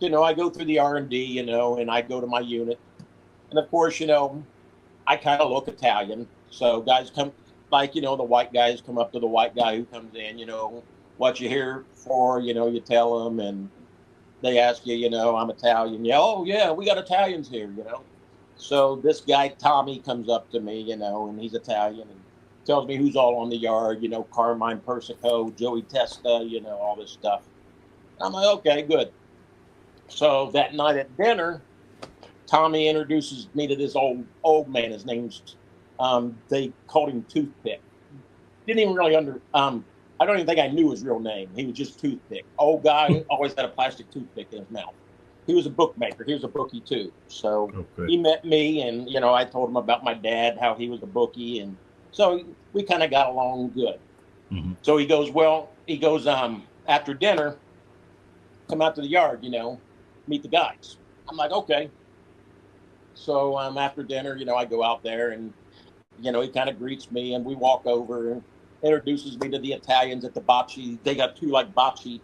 I go through the R&D, and I go to my unit. And of course, I kind of look Italian. So guys come, like, the white guys come up to the white guy who comes in, what you here for, you tell them, and they ask you, I'm Italian. Yeah, oh, yeah, we got Italians here. So this guy, Tommy, comes up to me, and he's Italian and tells me who's all on the yard, Carmine Persico, Joey Testa, all this stuff. I'm like, okay, good. So that night at dinner, Tommy introduces me to this old man. His name's they called him Toothpick. Didn't even really I don't even think I knew his real name. He was just Toothpick. Old guy, always had a plastic toothpick in his mouth. He was a bookmaker. He was a bookie too. So Okay. he met me, and I told him about my dad, how he was a bookie, and so we kind of got along good. Mm-hmm. So he goes after dinner, come out to the yard, meet the guys. I'm like, okay. So after dinner, I go out there, and he kind of greets me, and we walk over and introduces me to the Italians at the bocce. They got two like bocce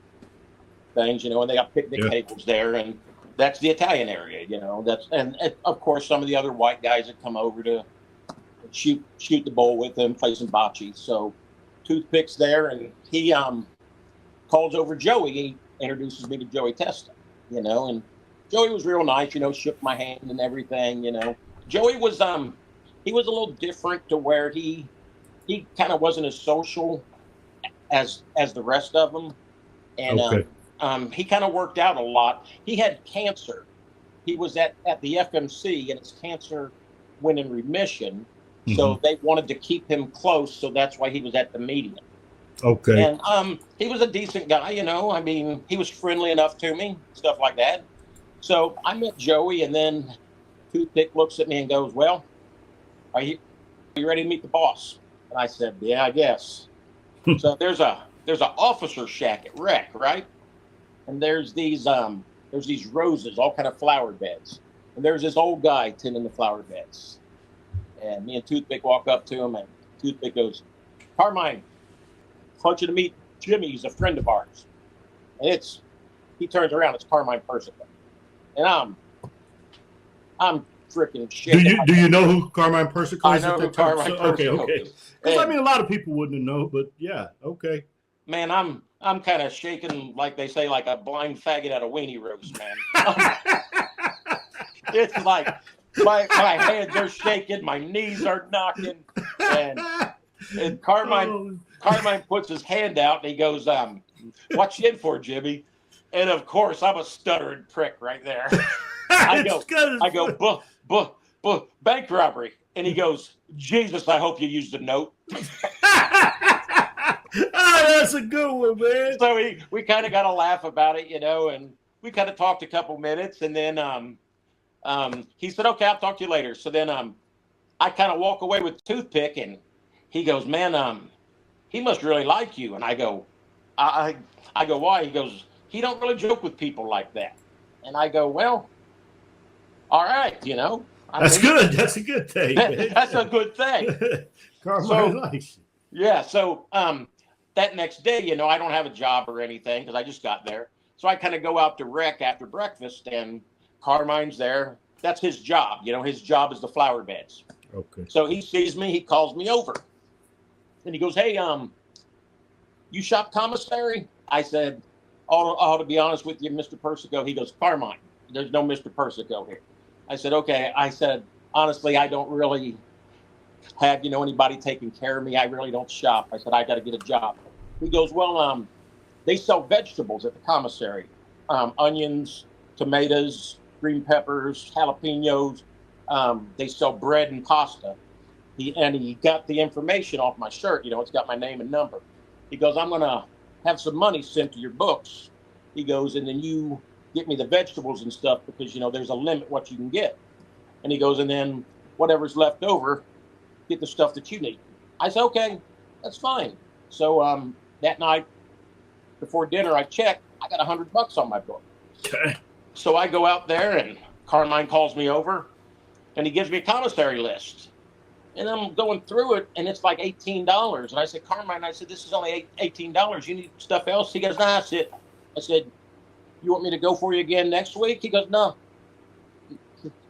things, and they got picnic tables there, and that's the Italian area, That's and of course some of the other white guys that come over to shoot the bowl with them, play some bocce. So Toothpick's there, and he calls over Joey. He introduces me to Joey Testa, and Joey was real nice, shook my hand and everything, Joey was he was a little different to where he kind of wasn't as social as the rest of them. And he kind of worked out a lot. He had cancer. He was at the FMC, and his cancer went in remission. Mm-hmm. So they wanted to keep him close, so that's why he was at the meeting. Okay. And he was a decent guy, I mean, he was friendly enough to me, stuff like that. So I met Joey, and then Toothpick looks at me and goes, well, are you ready to meet the boss? And I said, yeah, I guess. So there's an officer shack at Rec, right? And there's these roses, all kind of flower beds. And there's this old guy tending the flower beds. And me and Toothpick walk up to him, and Toothpick goes, Carmine, I want you to meet Jimmy. He's a friend of ours. And he turns around, it's Carmine Persico. And I'm freaking shit. Do you know who Carmine Persico is? I know who Carmine Persico is. Because I mean, a lot of people wouldn't know, but yeah, okay. Man, I'm kind of shaking, like they say, like a blind faggot at a weenie roast, man. It's like my hands are shaking, my knees are knocking, and Carmine puts his hand out and he goes, "What you in for, Jimmy?" And of course, I'm a stuttering prick right there. I go, bank robbery. And he goes, Jesus, I hope you used a note. Oh, that's a good one, man. So we kind of got a laugh about it, and we kind of talked a couple minutes. And then he said, okay, I'll talk to you later. So then I kind of walk away with Toothpick, and he goes, man, he must really like you. And I go, I go, why? He goes, he don't really joke with people like that. And I go, well, all right, That's good. That's a good thing. That's a good thing. Carmine likes you. Yeah. So that next day, I don't have a job or anything because I just got there. So I kind of go out to Rec after breakfast, and Carmine's there. That's his job. His job is the flower beds. Okay. So he sees me. He calls me over, and he goes, "Hey, you shop commissary?" I said, "Oh, to be honest with you, Mr. Persico." He goes, "Carmine, there's no Mr. Persico here." I said, "Okay." I said, "Honestly, I don't really have, anybody taking care of me. I really don't shop." I said, "I got to get a job." He goes, "Well, they sell vegetables at the commissary, onions, tomatoes, green peppers, jalapenos. They sell bread and pasta." He got the information off my shirt. It's got my name and number. He goes, "I'm going to have some money sent to your books." He goes, "And then you get me the vegetables and stuff because, there's a limit what you can get." And he goes, "And then whatever's left over, get the stuff that you need." I said, "Okay, that's fine." So that night before dinner, I checked. I got $100 on my book. Okay. So I go out there, and Carmine calls me over, and he gives me a commissary list. And I'm going through it, and it's like $18. And I said, "Carmine," I said, "this is only $18. You need stuff else?" He goes, "Nah, that's it." I said, you want me to go for you again next week? He goes, no.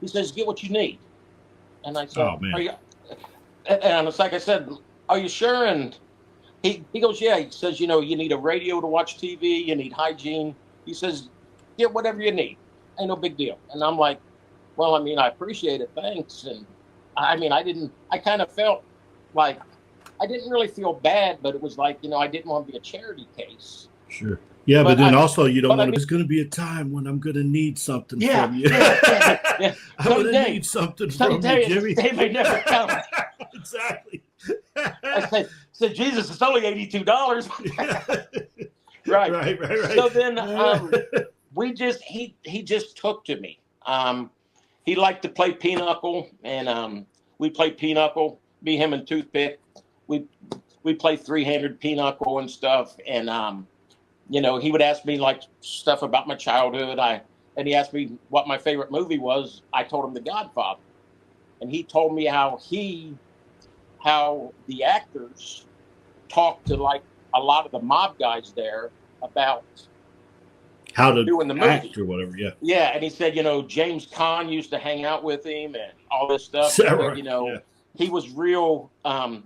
He says, get what you need. And I said, Oh, man. are you? And it's like I said, are you sure? And he goes, yeah. He says, you need a radio to watch TV. You need hygiene. He says, get whatever you need. Ain't no big deal. And I'm like, well, I mean, I appreciate it. Thanks. And I kind of felt like I didn't really feel bad, but it was like, I didn't want to be a charity case. Sure. Yeah, but then also you don't want to. There's going to be a time when I'm going to need something from you. Yeah. I'm going to need something from you, Jimmy. They may never come. Exactly. I said, Jesus, it's only $82. Right. So then he just took to me. He liked to play pinochle, and we played pinochle. Me, him, and Toothpick. We play three-handed pinochle and stuff, and he would ask me like stuff about my childhood. And he asked me what my favorite movie was. I told him The Godfather, and he told me how the actors talked to like a lot of the mob guys there about how to doing the movie act or whatever. Yeah, and he said, James Caan used to hang out with him and all this stuff. Right. He was real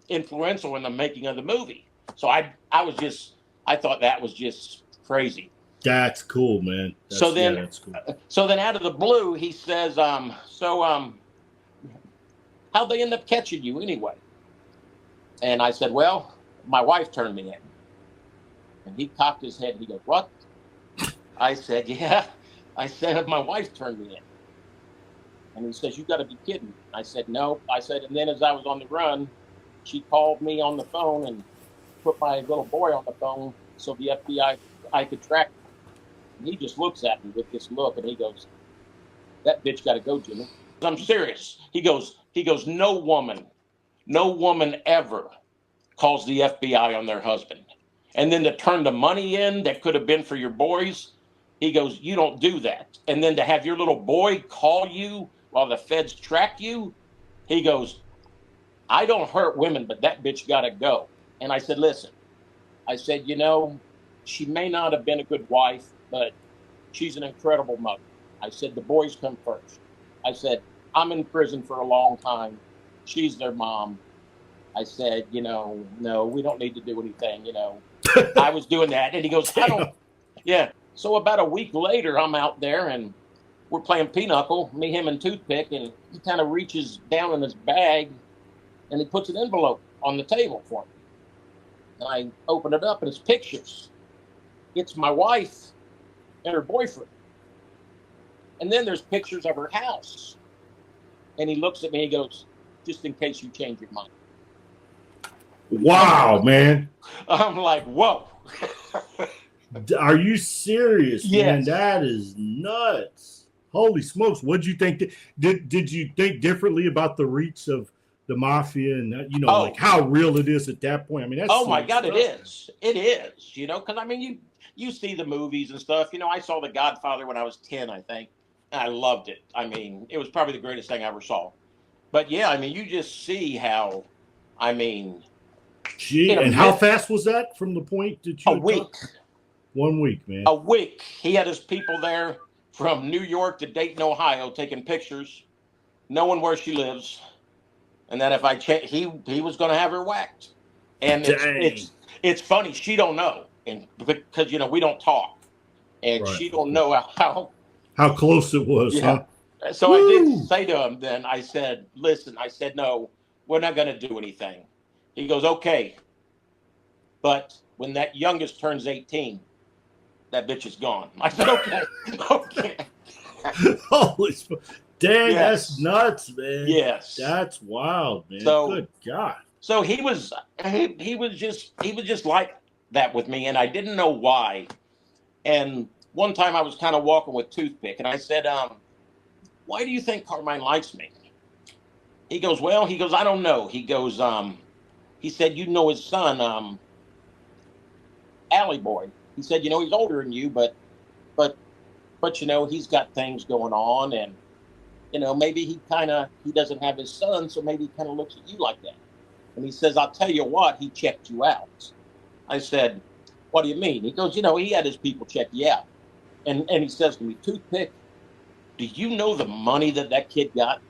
influential in the making of the movie. So I thought that was just crazy. That's cool, man. That's cool. So then out of the blue, he says, how'd they end up catching you anyway? And I said, well, my wife turned me in. And he cocked his head and he goes, what? I said, yeah. I said, my wife turned me in. And he says, you got to be kidding. I said, no. I said, and then as I was on the run, she called me on the phone and put my little boy on the phone so the FBI I could track him. And he just looks at me with this look and he goes, that bitch got to go, Jimmy. I'm serious. He goes, no woman ever calls the FBI on their husband. And then to turn the money in that could have been for your boys, he goes, you don't do that. And then to have your little boy call you while the feds track you, he goes, I don't hurt women, but that bitch got to go. And I said, listen, I said, she may not have been a good wife, but she's an incredible mother. I said, the boys come first. I said, I'm in prison for a long time. She's their mom. I said, no, we don't need to do anything, I was doing that. And he goes, I don't. Yeah. So about a week later, I'm out there and we're playing pinochle, me, him, and Toothpick. And he kind of reaches down in his bag and he puts an envelope on the table for me. And I open it up and it's pictures. It's my wife and her boyfriend. And then there's pictures of her house. And he looks at me and he goes, just in case you change your mind. Wow, man. I'm like, whoa. Are you serious, yes. Man? That is nuts. Holy smokes. What'd you think? Did you think differently about the reach of the Mafia and, like how real it is at that point? I mean, that's my God, stuff. It is, because I mean, you see the movies and stuff. I saw The Godfather when I was 10, I think. And I loved it. I mean, it was probably the greatest thing I ever saw. But yeah, I mean, you just see how, I mean. Gee, and how fast was that from the point that you? A week. 1 week, man. A week. He had his people there from New York to Dayton, Ohio, taking pictures, knowing where she lives, and that if I he was going to have her whacked. And it's funny. She don't know, and because we don't talk, and right. She don't know how close it was. Yeah. Huh? So I did say to him. Then I said, "Listen," I said, "No, we're not going to do anything." He goes, "Okay, but when that youngest turns 18, that bitch is gone." I said, "Okay." Holy dang, yes. That's nuts, man. Yes, that's wild, man. So, good God. So he was just like that with me, and I didn't know why. And one time I was kind of walking with Toothpick, and I said, "Why do you think Carmine likes me?" He goes, "Well," he goes, "I don't know." He goes, he said, his son, Alley Boy. He said, he's older than you, but he's got things going on, and maybe he doesn't have his son, so maybe he kind of looks at you like that. And he says, "I'll tell you what, he checked you out." I said, "What do you mean?" He goes, "He had his people check you out." And he says to me, Toothpick, do you know the money that kid got?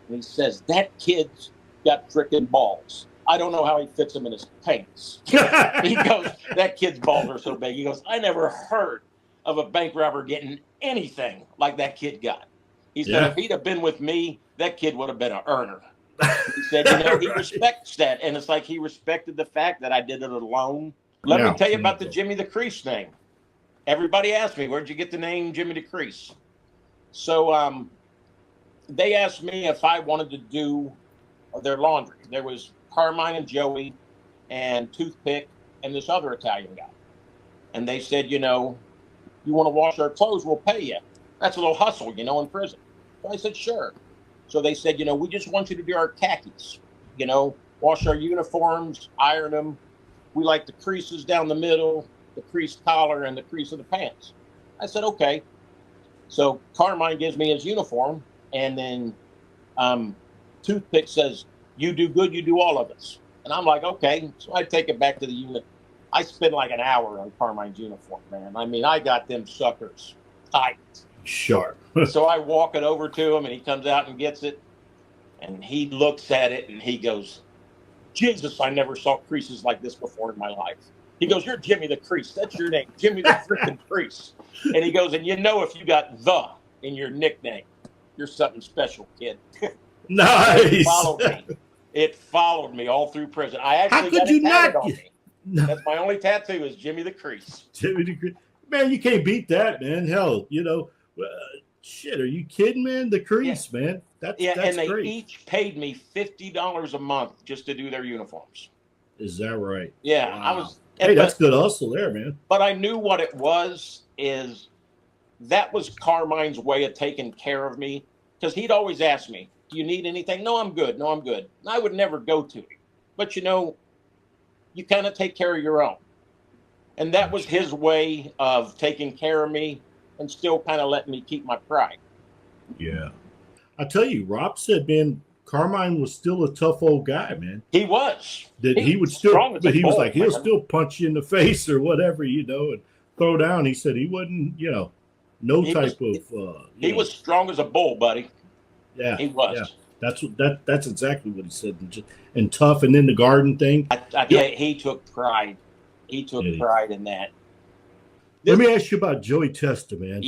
And he says, that kid's got freaking balls. I don't know how he fits them in his pants. He goes, that kid's balls are so big. He goes, I never heard of a bank robber getting anything like that kid got. He said, if he'd have been with me, that kid would have been an earner. He said, he respects that. And it's like he respected the fact that I did it alone. Let me tell you about the Jimmy the Crease name. Everybody asked me, where'd you get the name Jimmy the Crease? So they asked me if I wanted to do their laundry. There was Carmine and Joey and Toothpick and this other Italian guy. And they said, you want to wash our clothes, we'll pay you. That's a little hustle, in prison. So I said, sure. So they said, we just want you to do our khakis, wash our uniforms, iron them. We like the creases down the middle, the crease collar, and the crease of the pants. I said, okay. So Carmine gives me his uniform, and then Toothpick says, you do good, you do all of us. And I'm like, okay. So I take it back to the unit. I spend like an hour on Carmine's uniform, man. I mean, I got them suckers tight. Sharp. So I walk it over to him, and he comes out and gets it. And he looks at it, and he goes, Jesus, I never saw creases like this before in my life. He goes, you're Jimmy the Crease. That's your name, Jimmy the freaking Crease. And he goes, and if you got the in your nickname, you're something special, kid. Nice. It followed me all through prison. I actually How could you not? On me. No. That's my only tattoo is Jimmy the Crease. Jimmy the Crease. Man, you can't beat that, man. Hell, shit, are you kidding, man? The Crease, man. That's and they great. each paid me $50 a month just to do their uniforms. Is that right? Yeah, wow. That's good hustle there, man. But I knew what it was. That was Carmine's way of taking care of me, because he'd always ask me, do you need anything? No, I'm good. No, I'm good. And I would never go to him. But, you kind of take care of your own. And that was his way of taking care of me and still kind of letting me keep my pride. Yeah. I tell you, Rob said, man, Carmine was still a tough old guy, man. He was. He would still, but he was like, he'll still punch you in the face or whatever, and throw down. He said he wasn't, He was strong as a bull, buddy. Yeah. He was. Yeah. That's exactly what he said. And tough, and then the garden thing. He took pride. He took pride in that. Let me ask you about Joey Testa, man.